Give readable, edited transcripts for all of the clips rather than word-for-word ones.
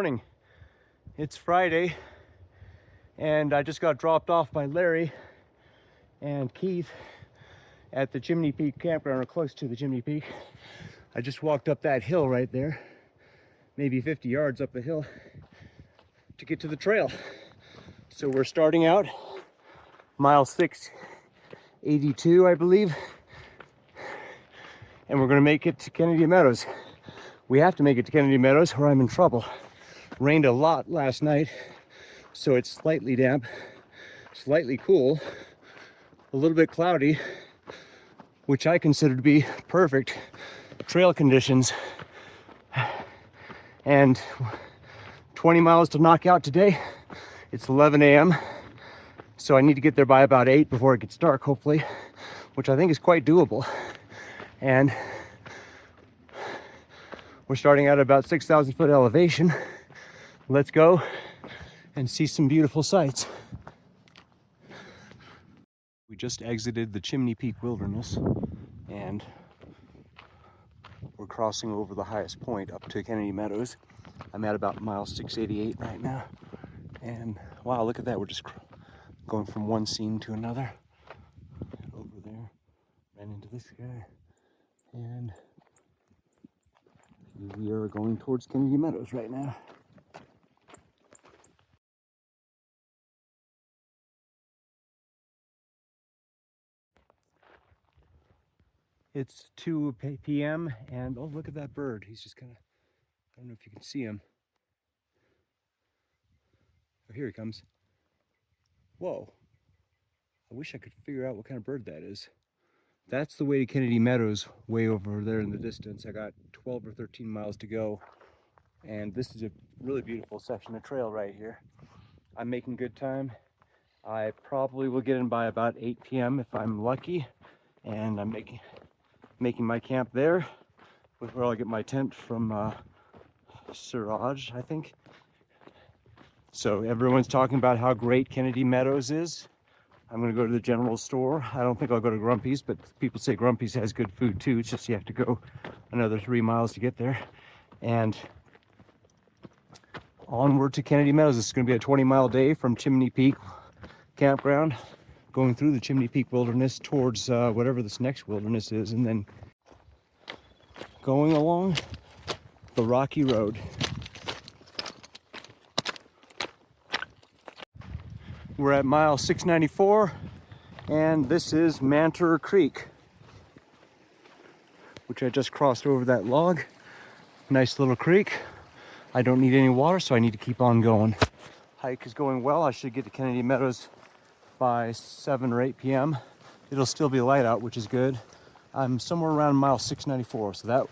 morning. It's Friday and I just got dropped off by Larry and Keith at the Chimney Peak campground, or close to the Chimney Peak. I just walked up that hill right there, maybe 50 yards up the hill to get to the trail. So we're starting out mile 682, I believe, and we're gonna make it to Kennedy Meadows. We have to make it to Kennedy Meadows or I'm in trouble. Rained a lot last night, so it's slightly damp, slightly cool, a little bit cloudy, which I consider to be perfect trail conditions. And 20 miles to knock out today. It's 11 a.m. So I need to get there by about 8 before it gets dark, hopefully, which I think is quite doable. And we're starting out at about 6,000 foot elevation. Let's go and see some beautiful sights. We just exited the Chimney Peak Wilderness and we're crossing over the highest point up to Kennedy Meadows. I'm at about mile 688 right now. And wow, look at that. We're just going from one scene to another. Over there, ran into this guy. And we are going towards Kennedy Meadows right now. It's 2 p.m. and oh, look at that bird. He's just kind of, I don't know if you can see him. Oh, here he comes. Whoa. I wish I could figure out what kind of bird that is. That's the way to Kennedy Meadows, way over there in the distance. I got 12 or 13 miles to go. And this is a really beautiful section of trail right here. I'm making good time. I probably will get in by about 8 p.m. if I'm lucky. And I'm making my camp there, where I'll get my tent from Siraj, I think. So everyone's talking about how great Kennedy Meadows is. I'm gonna go to the general store. I don't think I'll go to Grumpy's, but people say Grumpy's has good food too. It's just you have to go another 3 miles to get there. And onward to Kennedy Meadows. This is gonna be a 20-mile day from Chimney Peak campground, going through the Chimney Peak wilderness towards whatever this next wilderness is, and then going along the rocky road. We're at mile 694, and this is Mantor Creek, which I just crossed over that log. Nice little creek. I don't need any water, so I need to keep on going. Hike is going well. I should get to Kennedy Meadows by 7 or 8 p.m. It'll still be light out, which is good. I'm somewhere around mile 694, so that.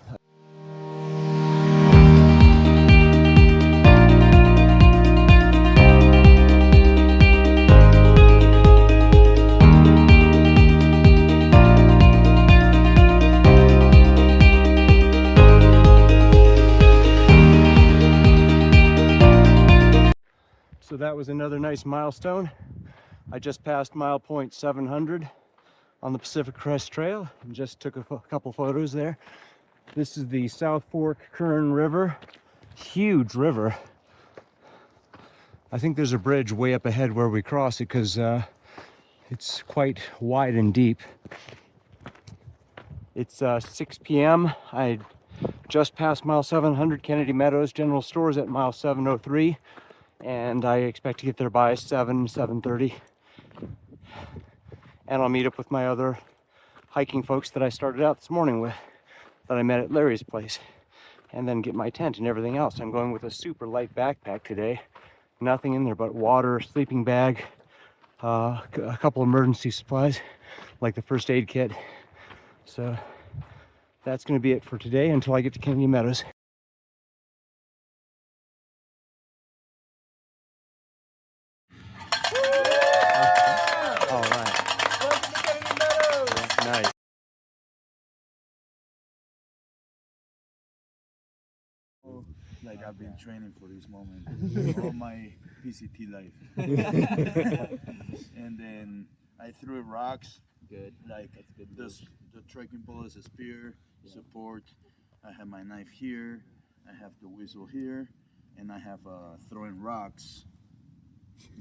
So that was another nice milestone. I just passed mile point 700 on the Pacific Crest Trail and just took a couple photos there. This is the South Fork Kern River, huge river. I think there's a bridge way up ahead where we cross it because it's quite wide and deep. It's 6 p.m. I just passed mile 700. Kennedy Meadows General Store is at mile 703. And I expect to get there by 7:30. And I'll meet up with my other hiking folks that I started out this morning with, that I met at Larry's place, and then get my tent and everything else. I'm going with a super light backpack today. Nothing in there but water, sleeping bag, a couple emergency supplies, like the first aid kit. So that's gonna be it for today until I get to Kennedy Meadows. All right. Welcome to Kennedy Meadows. Nice. Like I've been training for this moment all my PCT life. And then I threw rocks. Good. Like that's good. The trekking pole is a spear, support. I have my knife here. I have the whistle here. and I have throwing rocks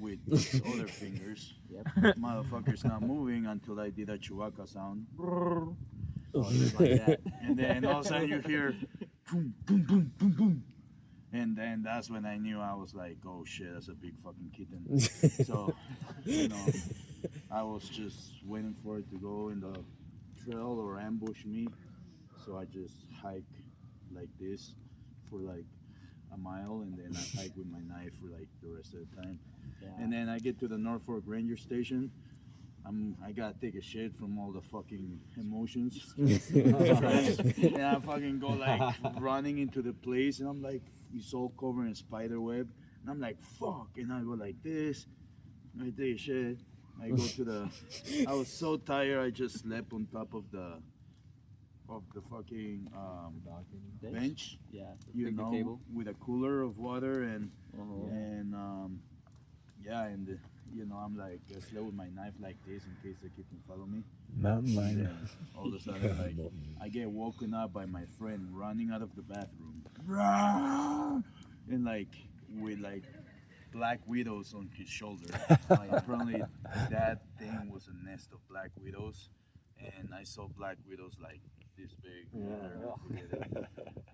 with these other fingers. Yep. Motherfucker's not moving until I did a Chewbacca sound. So just like that. And then all of a sudden you hear boom, boom, boom, boom, boom. And then that's when I knew. I was like, oh shit, that's a big fucking kitten. So, you know, I was just waiting for it to go in the trail or ambush me. So I just hike like this for like a mile, and then I hike with my knife for like the rest of the time. Yeah. And then I get to the Norfolk Ranger Station. I gotta take a shit from all the fucking emotions. And I fucking go like running into the place, and I'm like, it's all covered in spider web. And I'm like, fuck. And I go like this. I take a shit. I go to the. I was so tired. I just slept on top of the fucking bench. Yeah. You know, table. with a cooler of water and Uh-huh. yeah, and you know, I'm like, I slept with my knife like this in case the kid can follow me. Mountain And lion. then all of a sudden, like, I get woken up by my friend running out of the bathroom, and like with like black widows on his shoulder. Like, apparently, that thing was a nest of black widows, and I saw black widows like this big. Yeah.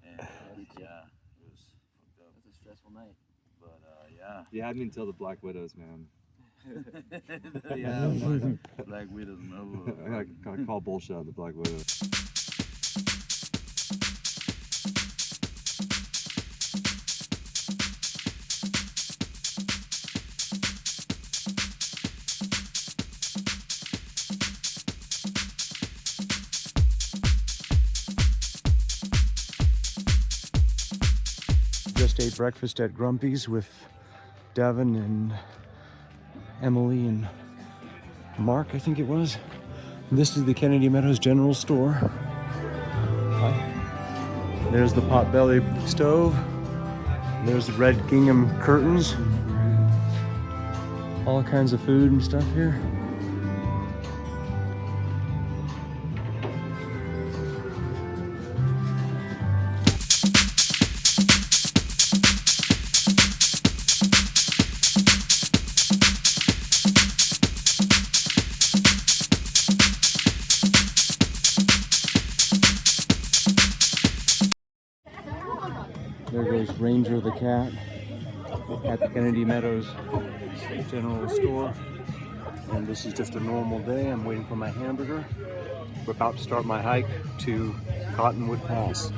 And yeah, it was fucked up. That's a stressful night. But yeah. You had me until the Black Widows, man. Yeah, Black Widows. I gotta call bullshit on the Black Widows. Just ate breakfast at Grumpy's with Devin and Emily and Mark, I think it was. This is the Kennedy Meadows General Store. There's the potbelly stove. There's the red gingham curtains. All kinds of food and stuff here. There goes Ranger the cat at the Kennedy Meadows General Store. And this is just a normal day. I'm waiting for my hamburger. We're about to start my hike to Cottonwood Pass.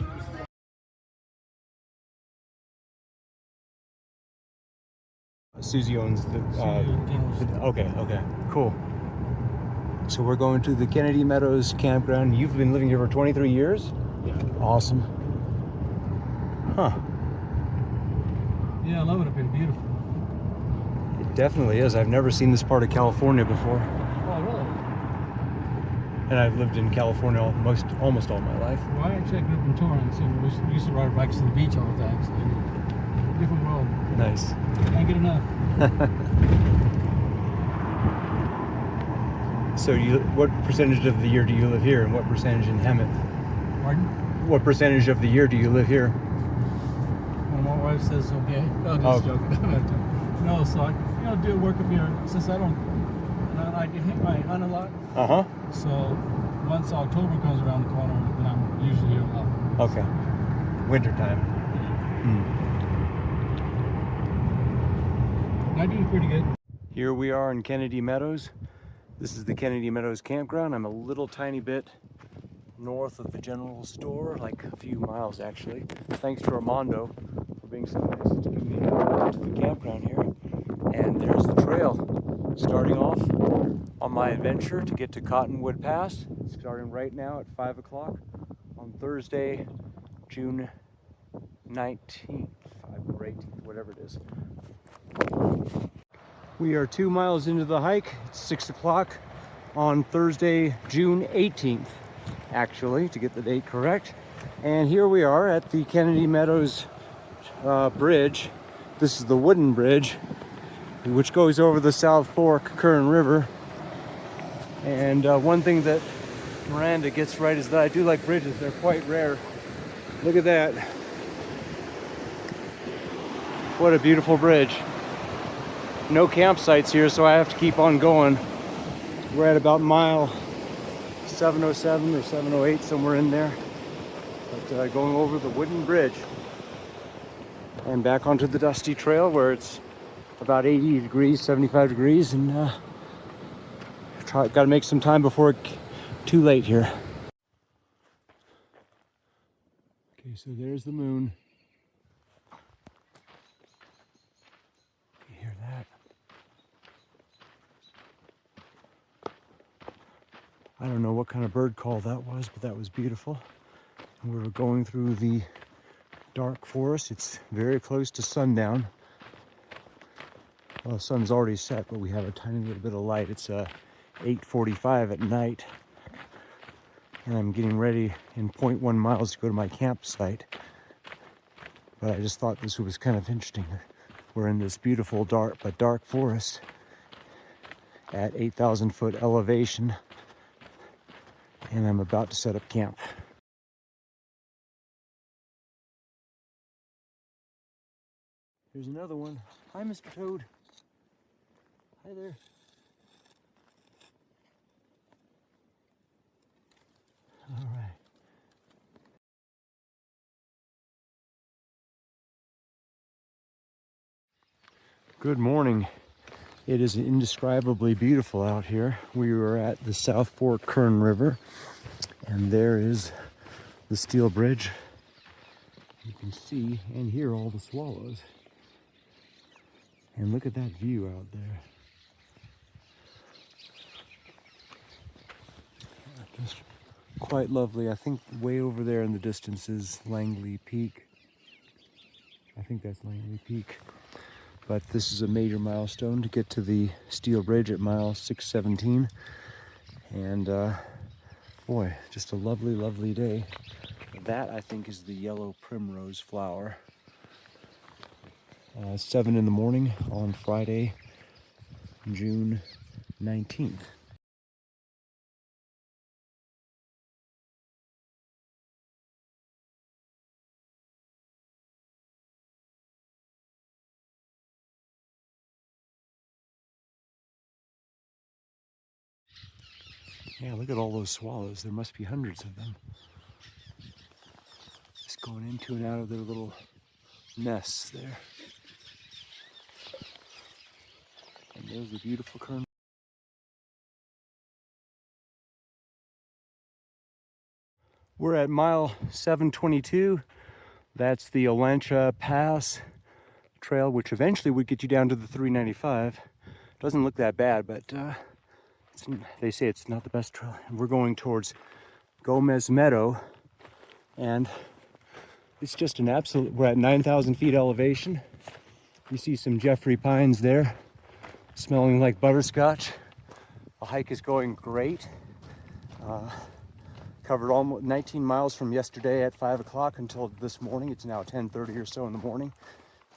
Susie owns the, okay, cool. So we're going to the Kennedy Meadows campground. You've been living here for 23 years? Yeah. Awesome. Huh. Yeah, I love it up here. Beautiful. It definitely is. I've never seen this part of California before. Oh, really? And I've lived in California almost all my life. Well, I actually grew up in Torrance, and we used to ride bikes to the beach all the time. So, different world. Nice. Can't get enough. So what percentage of the year do you live here, and what percentage in Hemet? Pardon? What percentage of the year do you live here? When my wife says okay. I'm just joking. No, so I do work up here since I hunt a lot. Uh-huh. So once October comes around the corner, then I'm usually here a lot. Okay. Wintertime. I do pretty good. Here we are in Kennedy Meadows. This is the Kennedy Meadows campground. I'm a little tiny bit north of the general store, like a few miles actually. Thanks to Armando for being so nice to give me to the campground here. And there's the trail starting off on my adventure to get to Cottonwood Pass. Starting right now at 5 o'clock on Thursday, June 19th or 18th, whatever it is. We are 2 miles into the hike. It's 6 o'clock on Thursday, June 18th, actually, to get the date correct. And here we are at the Kennedy Meadows bridge. This is the wooden bridge, which goes over the South Fork Kern River. And one thing that Miranda gets right is that I do like bridges. They're quite rare. Look at that. What a beautiful bridge. No campsites here, so I have to keep on going. We're at about mile 707 or 708, somewhere in there. But going over the wooden bridge and back onto the dusty trail where it's about 80 degrees, 75 degrees, and got to make some time before it's too late here. Okay, so there's the moon. You hear that? I don't know what kind of bird call that was, but that was beautiful. And we were going through the dark forest. It's very close to sundown. Well, the sun's already set, but we have a tiny little bit of light. It's 8:45 at night. And I'm getting ready in 0.1 miles to go to my campsite. But I just thought this was kind of interesting. We're in this beautiful dark forest at 8,000 foot elevation. And I'm about to set up camp. Here's another one. Hi, Mr. Toad. Hi there. All right. Good morning. It is indescribably beautiful out here. We were at the South Fork Kern River, and there is the steel bridge. You can see and hear all the swallows. And look at that view out there. Just quite lovely. I think way over there in the distance is Langley Peak. I think that's Langley Peak. But this is a major milestone to get to the steel bridge at mile 617. And boy, just a lovely, lovely day. That, I think, is the yellow primrose flower. 7 in the morning on Friday, June 19th. Yeah, look at all those swallows. There must be hundreds of them. Just going into and out of their little nests there. And there's the beautiful kern. We're at mile 722. That's the Olancha Pass trail, which eventually would get you down to the 395. Doesn't look that bad, but they say it's not the best trail. And we're going towards Gomez Meadow, and it's just an absolute, we're at 9,000 feet elevation. You see some Jeffrey pines there, smelling like butterscotch. The hike is going great. Covered almost 19 miles from yesterday at 5 o'clock until this morning. It's now 10:30 or so in the morning,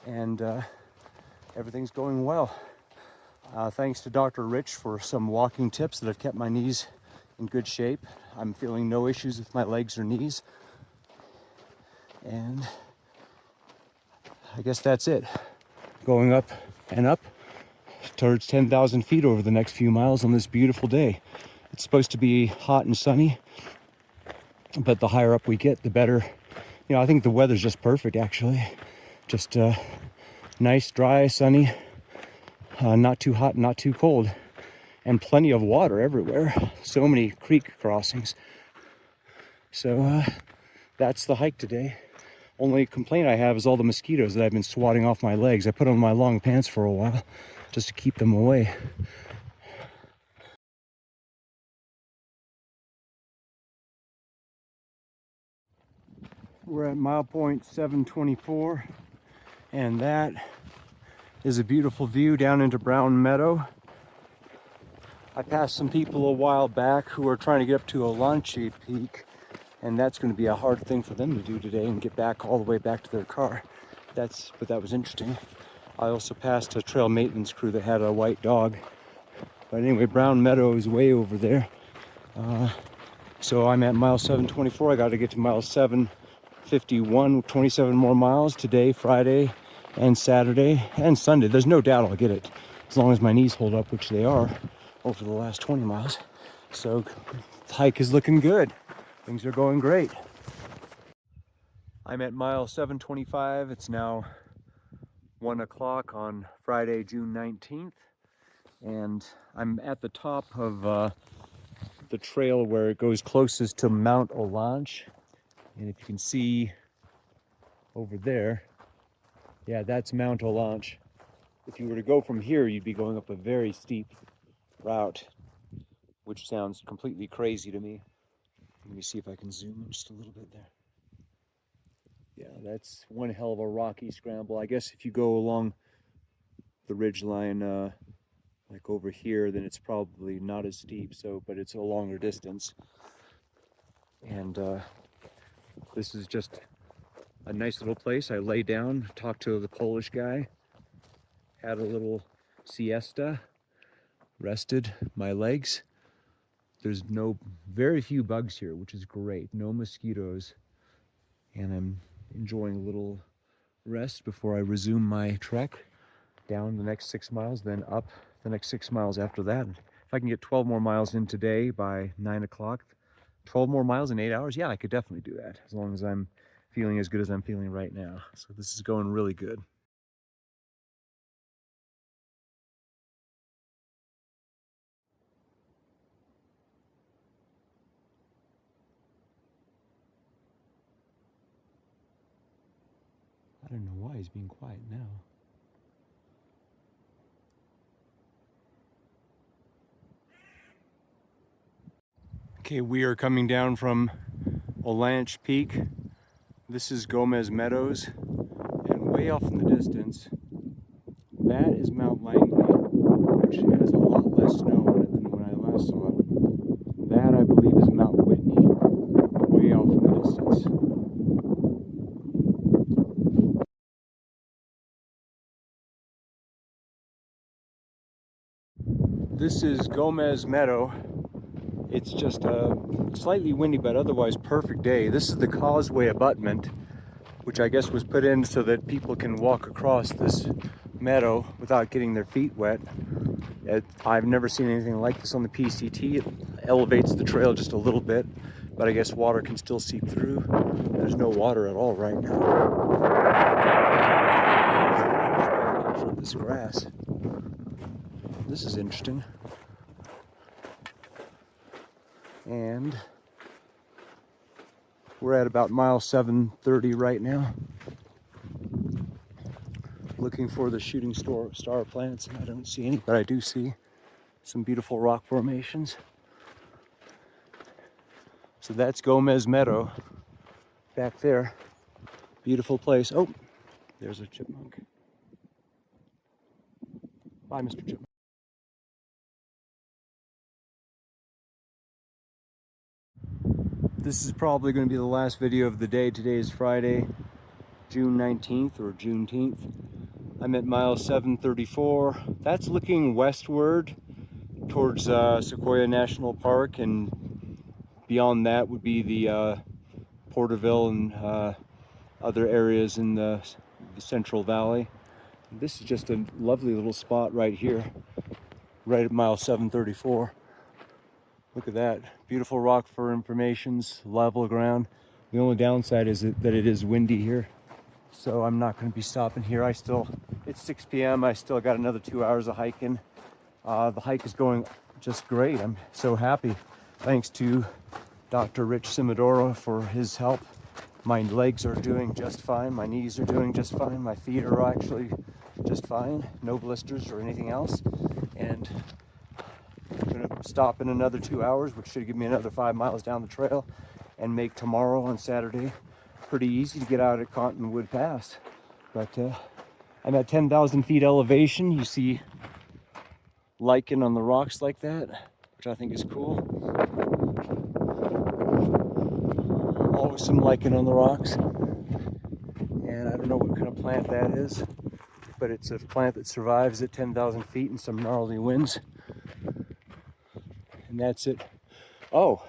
and everything's going well. Thanks to Dr. Rich for some walking tips that have kept my knees in good shape. I'm feeling no issues with my legs or knees. And I guess that's it. Going up and up towards 10,000 feet over the next few miles on this beautiful day. It's supposed to be hot and sunny, but the higher up we get, the better. You know, I think the weather's just perfect, actually. Just nice, dry, sunny, not too hot, not too cold, and plenty of water everywhere. So many creek crossings. So that's the hike today. Only complaint I have is all the mosquitoes that I've been swatting off my legs. I put on my long pants for a while just to keep them away. We're at mile point 724, and that is a beautiful view down into Brown Meadow. I passed some people a while back who are trying to get up to Olancha Peak, and that's going to be a hard thing for them to do today and get back all the way back to their car. But that was interesting. I also passed a trail maintenance crew that had a white dog. But anyway, Brown Meadow is way over there. So I'm at mile 724. I got to get to mile 751, 27 more miles today, Friday, and Saturday and Sunday. There's no doubt I'll get it as long as my knees hold up, which they are over the last 20 miles. So the hike is looking good. Things are going great. I'm at mile 725. It's now 1 o'clock on Friday, June 19th. And I'm at the top of the trail where it goes closest to Mount Olanche. And if you can see over there, yeah, that's Mount Olanche. If you were to go from here, you'd be going up a very steep route, which sounds completely crazy to me. Let me see if I can zoom in just a little bit there. Yeah, that's one hell of a rocky scramble. I guess if you go along the ridge line, like over here, then it's probably not as steep. So, but it's a longer distance. And this is just a nice little place. I lay down, talked to the Polish guy, had a little siesta, rested my legs. There's very few bugs here, which is great. No mosquitoes. And I'm enjoying a little rest before I resume my trek down the next 6 miles, then up the next 6 miles after that. If I can get 12 more miles in today by 9 o'clock, 12 more miles in 8 hours, yeah, I could definitely do that, as long as I'm feeling as good as I'm feeling right now. So this is going really good. I don't know why he's being quiet now. Okay, we are coming down from Olanche Peak. This is Gomez Meadows, and way off in the distance, that is Mount Langley, which has a lot less snow on it than when I last saw it. That, I believe, is Mount Whitney, way off in the distance. This is Gomez Meadow. It's just a slightly windy, but otherwise perfect day. This is the causeway abutment, which I guess was put in so that people can walk across this meadow without getting their feet wet. I've never seen anything like this on the PCT. It elevates the trail just a little bit, but I guess water can still seep through. There's no water at all right now. This grass. This is interesting. And we're at about mile 730 right now. Looking for the shooting star plants. I don't see any, but I do see some beautiful rock formations. So that's Gomez Meadow back there. Beautiful place. Oh, there's a chipmunk. Bye, Mr. Chipmunk. This is probably going to be the last video of the day. Today is Friday, June 19th or Juneteenth. I'm at mile 734. That's looking westward towards Sequoia National Park, and beyond that would be the Porterville and other areas in the Central Valley. This is just a lovely little spot right here, right at mile 734. Look at that, beautiful rock formations, level ground. The only downside is that it is windy here, so I'm not going to be stopping here. It's 6 p.m. I still got another 2 hours of hiking. The hike is going just great. I'm so happy. Thanks to Dr. Rich Simodoro for his help. My legs are doing just fine. My knees are doing just fine. My feet are actually just fine. No blisters or anything else. And I'm going to stop in another 2 hours, which should give me another 5 miles down the trail, and make tomorrow on Saturday pretty easy to get out at Cottonwood Pass. But I'm at 10,000 feet elevation. You see lichen on the rocks like that, which I think is cool. Always some lichen on the rocks. And I don't know what kind of plant that is, but it's a plant that survives at 10,000 feet in some gnarly winds. And that's it. Oh,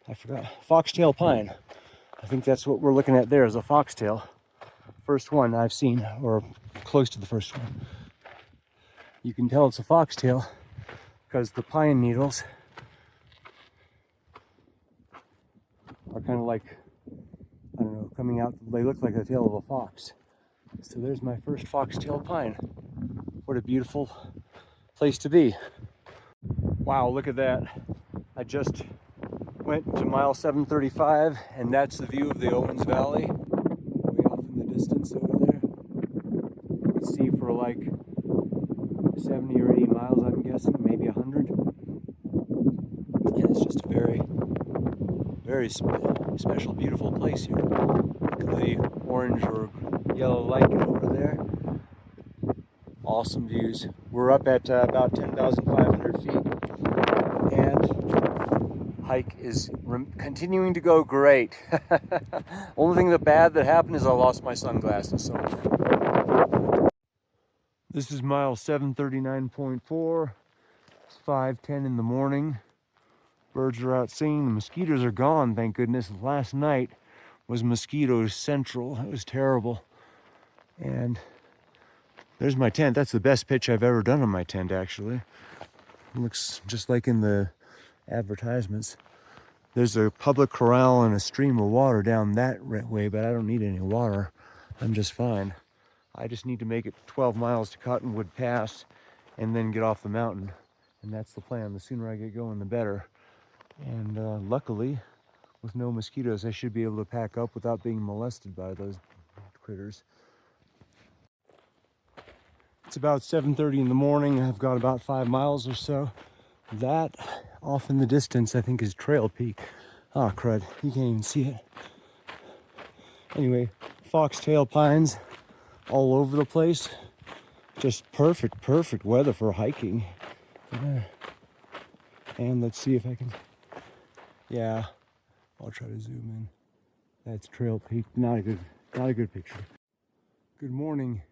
I forgot. Foxtail pine. I think that's what we're looking at there, is a foxtail. First one I've seen, or close to the first one. You can tell it's a foxtail because the pine needles are kind of like, I don't know, coming out. They look like the tail of a fox. So there's my first foxtail pine. What a beautiful place to be. Wow, look at that. I just went to mile 735, and that's the view of the Owens Valley, way off in the distance over there. You can see for like 70 or 80 miles, I'm guessing, maybe 100. And it's just a very, very special, beautiful place here. Look at the orange or yellow lichen over there. Awesome views. We're up at about 10,500 feet, and hike is continuing to go great. Only thing bad that happened is I lost my sunglasses. So this is mile 739.4. It's 5:10 in the morning. Birds are out singing. The mosquitoes are gone, thank goodness. Last night was mosquito central. It was terrible. And there's my tent. That's the best pitch I've ever done on my tent, actually. It looks just like in the advertisements. There's a public corral and a stream of water down that way, but I don't need any water. I'm just fine. I just need to make it 12 miles to Cottonwood Pass and then get off the mountain. And that's the plan. The sooner I get going, the better. And luckily, with no mosquitoes, I should be able to pack up without being molested by those critters. It's about 7:30 in the morning. I've got about 5 miles or so. That off in the distance, I think, is Trail Peak. Ah, crud, you can't even see it. Anyway, foxtail pines all over the place. Just perfect weather for hiking. Yeah. And let's see if I can, yeah, I'll try to zoom in. That's Trail Peak. Not a good picture. Good morning.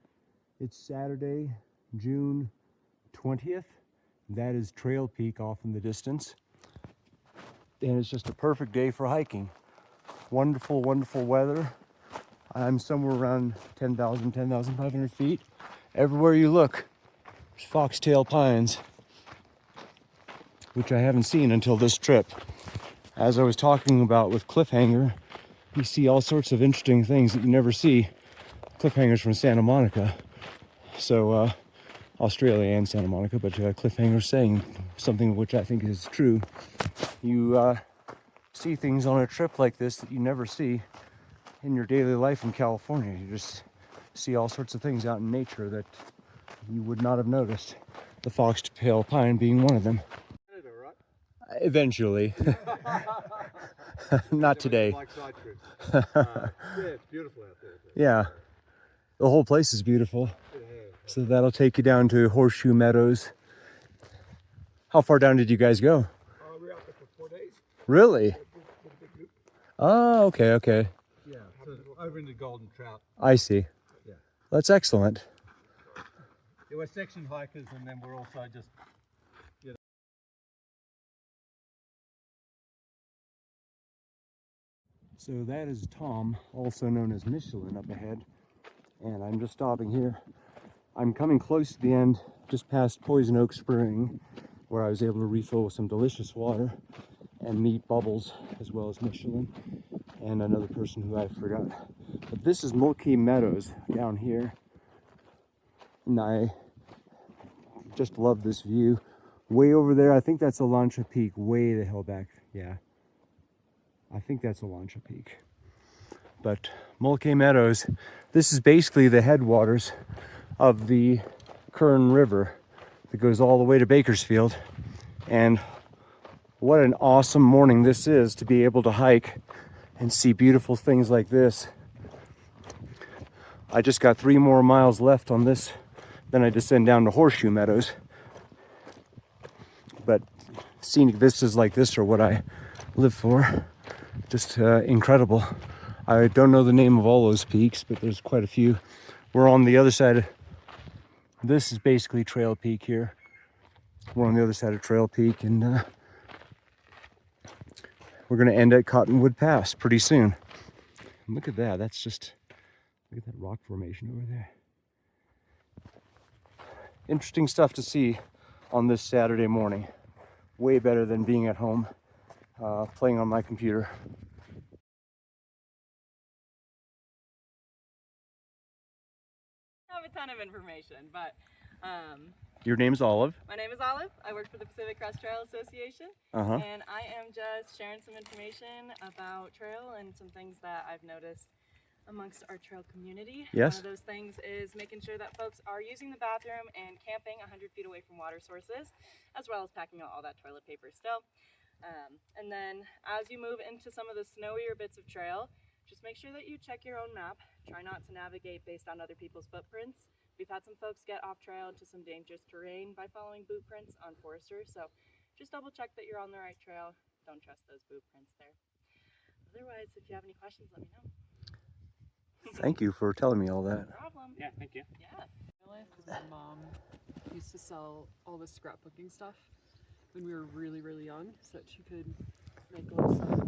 It's Saturday, June 20th. That is Trail Peak off in the distance. And it's just a perfect day for hiking. Wonderful weather. I'm somewhere around 10,500 feet. Everywhere you look, there's foxtail pines, which I haven't seen until this trip. As I was talking about with Cliffhanger, you see all sorts of interesting things that you never see. Cliffhanger's from Santa Monica. So, Australia and Santa Monica, but Cliffhanger's saying something which I think is true. You see things on a trip like this that you never see in your daily life in California. You just see all sorts of things out in nature that you would not have noticed. The foxtail pine being one of them. Eventually. Not today. Yeah, it's beautiful out there. Yeah. The whole place is beautiful. So that'll take you down to Horseshoe Meadows. How far down did you guys go? We were out there for 4 days. Really? Oh, okay. Yeah, so over in the Golden Trout. I see. Yeah. That's excellent. There were section hikers, and then we're also just, you know. So that is Tom, also known as Michelin, up ahead. And I'm just stopping here. I'm coming close to the end, just past Poison Oak Spring, where I was able to refill with some delicious water and meet Bubbles, as well as Michelin, and another person who I forgot. But this is Horseshoe Meadows down here. And I just love this view. Way over there, I think that's Alancha Peak, way the hell back. Yeah, I think that's Alancha Peak. But Horseshoe Meadows, this is basically the headwaters of the Kern River that goes all the way to Bakersfield. And what an awesome morning this is to be able to hike and see beautiful things like this. I just got 3 more miles left on this, then I descend down to Horseshoe Meadows. But scenic vistas like this are what I live for. Just incredible. I don't know the name of all those peaks, but there's quite a few. We're on the other side. This is basically Trail Peak here. We're on the other side of Trail Peak, and we're going to end at Cottonwood Pass pretty soon. And look at that. That's just Look at that rock formation over there. Interesting stuff to see on this Saturday morning. Way better than being at home playing on my computer. I have a ton of information, but Your name's Olive. my name is Olive. I work for the Pacific Crest Trail Association, Uh-huh. and I am just sharing some information about trail and some things that I've noticed amongst our trail community. Yes. One of those things is making sure that folks are using the bathroom and camping 100 feet away from water sources, as well as packing out all that toilet paper still. And then as you move into some of the snowier bits of trail, just make sure that you check your own map. Try not to navigate based on other people's footprints. We've had some folks get off trail into some dangerous terrain by following boot prints on foresters, so just double check that you're on the right trail. Don't trust those boot prints there. Otherwise, if you have any questions, let me know. Thank you for telling me all that. No problem. Yeah, thank you. Yeah. Because my mom used to sell all this scrapbooking stuff when we were really, really young so that she could make a little scrapbook.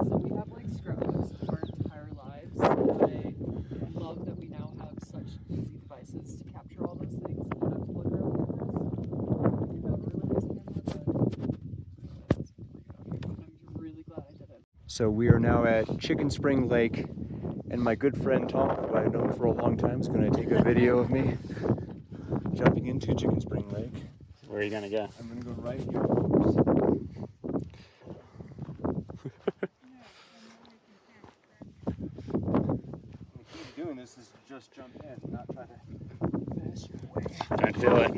So we have like scrapbooks of our entire lives. And I love that we now have such easy devices to capture all those things and not have to look around cameras. We never really used them, but I'm really glad I did it. So we are now at Chicken Spring Lake, and my good friend Tom, who I've known for a long time, is going to take a video of me jumping into Chicken Spring Lake. Where are you gonna go? I'm going to go right here, folks. The key to doing this is to just jump in, not try to finish your way. Don't do it.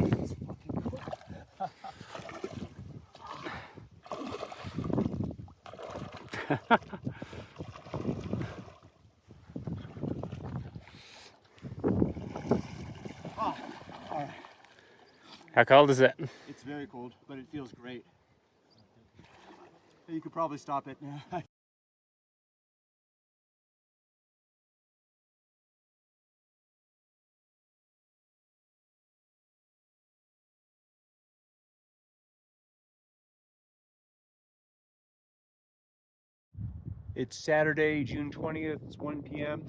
How cold is it? It's very cold, but it feels great. You could probably stop it now. It's Saturday, June 20th, it's 1 p.m.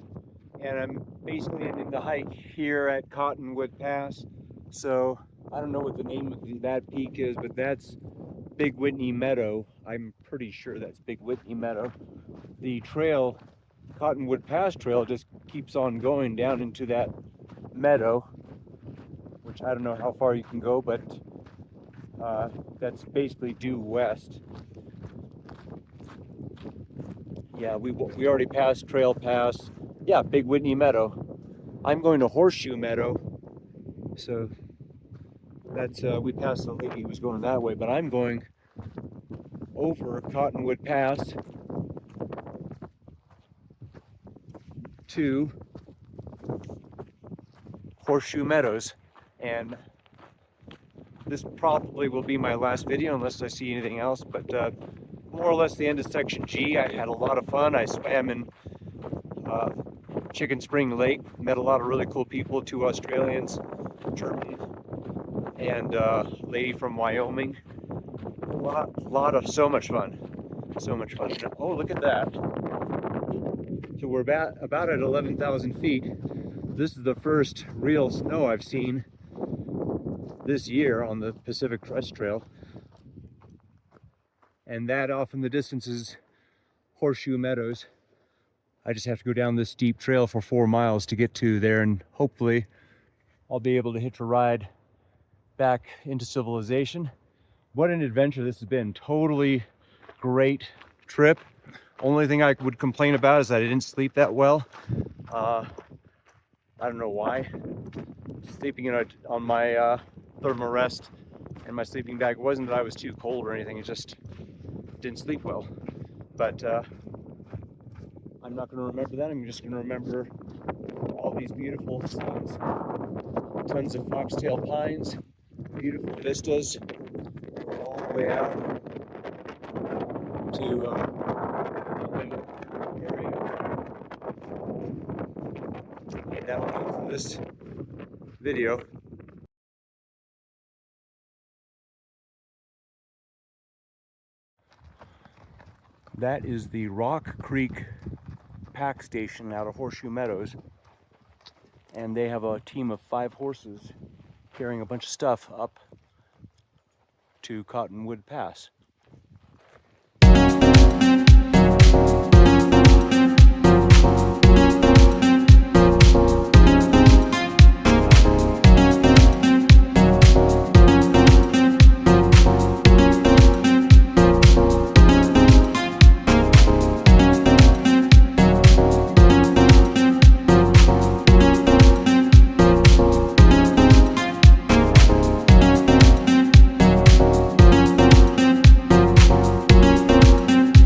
and I'm basically ending the hike here at Cottonwood Pass. So I don't know what the name of that peak is, but that's Big Whitney Meadow. I'm pretty sure that's Big Whitney Meadow. The trail, Cottonwood Pass Trail, just keeps on going down into that meadow, which I don't know how far you can go, but that's basically due west. Yeah, we already passed Trail Pass. Yeah, Big Whitney Meadow. I'm going to Horseshoe Meadow, so that's we passed the lady who was going that way, but I'm going over Cottonwood Pass to Horseshoe Meadows, and this probably will be my last video unless I see anything else, but more or less the end of section G. I had a lot of fun. I swam in Chicken Spring Lake, met a lot of really cool people, 2 Australians, German, and a lady from Wyoming. So much fun. Oh, look at that. So we're about at 11,000 feet. This is the first real snow I've seen this year on the Pacific Crest Trail. And that off in the distance is Horseshoe Meadows. I just have to go down this steep trail for 4 miles to get to there, and hopefully I'll be able to hitch a ride back into civilization. What an adventure this has been. Totally great trip. Only thing I would complain about is that I didn't sleep that well. I don't know why. Sleeping on my thermal rest and my sleeping bag, wasn't that I was too cold or anything, it just didn't sleep well. But I'm not going to remember that. I'm just going to remember all these beautiful scenes. Tons of foxtail pines, beautiful vistas, all the way out to the area. And that'll do it for this video. That is the Rock Creek pack station out of Horseshoe Meadows, and they have a team of 5 horses carrying a bunch of stuff up to Cottonwood Pass.